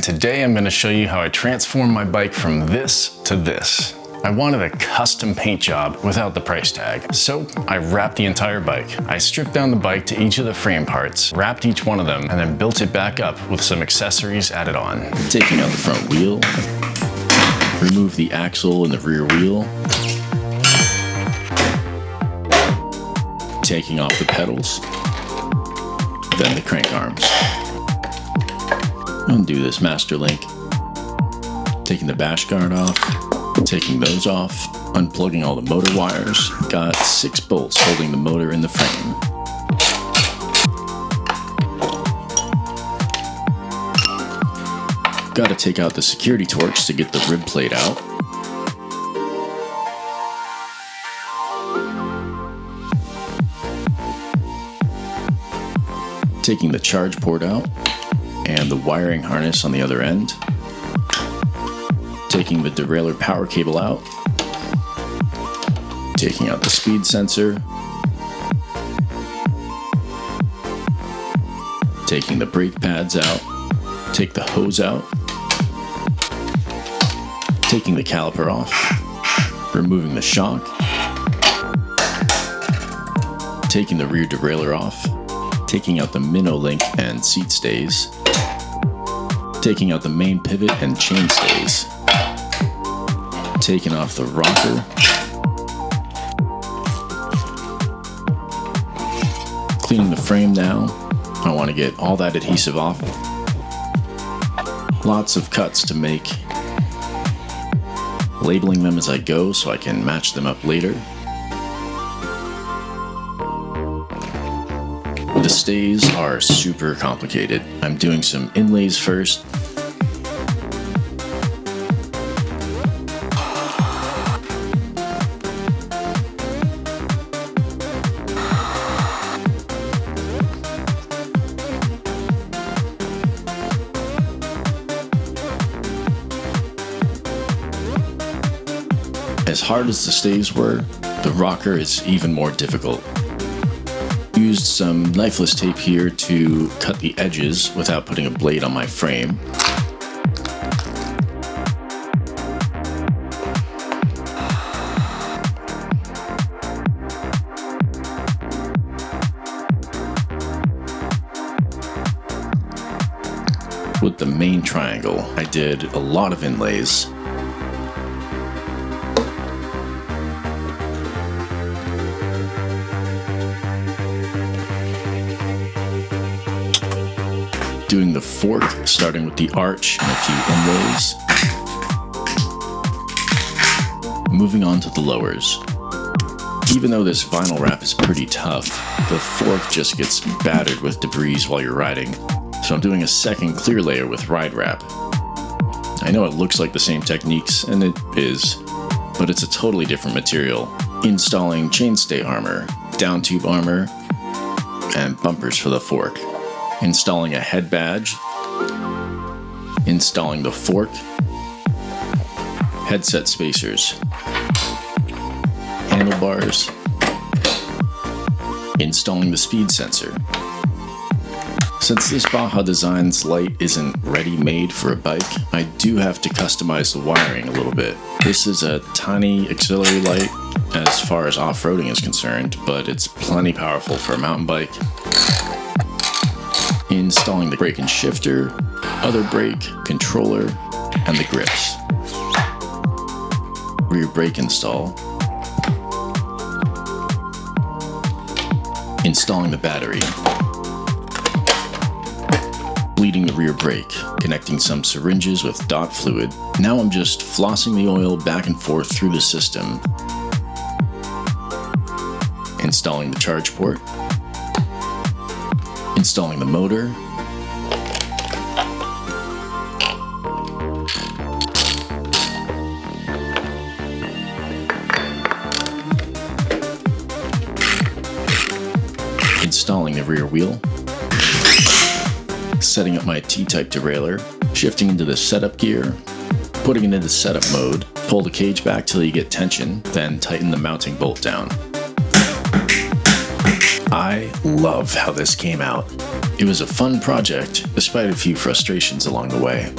Today I'm going to show you how I transformed my bike from this to this. I wanted a custom paint job without the price tag, so I wrapped the entire bike. I stripped down the bike to each of the frame parts, wrapped each one of them, and then built it back up with some accessories added on. Taking out the front wheel, remove the axle and the rear wheel, taking off the pedals, then the crank arms. Undo this master link, taking the bash guard off, taking those off, unplugging all the motor wires. Got 6 bolts holding the motor in the frame. Got to take out the security torques to get the rib plate out. Taking the charge port out and the wiring harness on the other end. Taking the derailleur power cable out. Taking out the speed sensor. Taking the brake pads out. Take the hose out. Taking the caliper off. Removing the shock. Taking the rear derailleur off. Taking out the minnow link and seat stays. Taking out the main pivot and chain stays. Taking off the rocker. Cleaning the frame now. I want to get all that adhesive off. Lots of cuts to make. Labeling them as I go so I can match them up later. The stays are super complicated. I'm doing some inlays first. As hard as the stays were, the rocker is even more difficult. Used some knifeless tape here to cut the edges without putting a blade on my frame. With the main triangle, I did a lot of inlays. Doing the fork, starting with the arch and a few inlays. Moving on to the lowers. Even though this vinyl wrap is pretty tough, the fork just gets battered with debris while you're riding. So I'm doing a second clear layer with ride wrap. I know it looks like the same techniques, and it is, but it's a totally different material. Installing chainstay armor, down tube armor, and bumpers for the fork. Installing a head badge, installing the fork, headset spacers, handlebars, installing the speed sensor. Since this Baja Designs light isn't ready-made for a bike, I do have to customize the wiring a little bit. This is a tiny auxiliary light as far as off-roading is concerned, but it's plenty powerful for a mountain bike. Installing the brake and shifter, other brake, controller, and the grips. Rear brake install. Installing the battery. Bleeding the rear brake, connecting some syringes with dot fluid. Now I'm just flossing the oil back and forth through the system. Installing the charge port. Installing the motor, installing the rear wheel, setting up my T-type derailleur, shifting into the setup gear, putting it into setup mode, pull the cage back till you get tension, then tighten the mounting bolt down. I love how this came out. It was a fun project, despite a few frustrations along the way.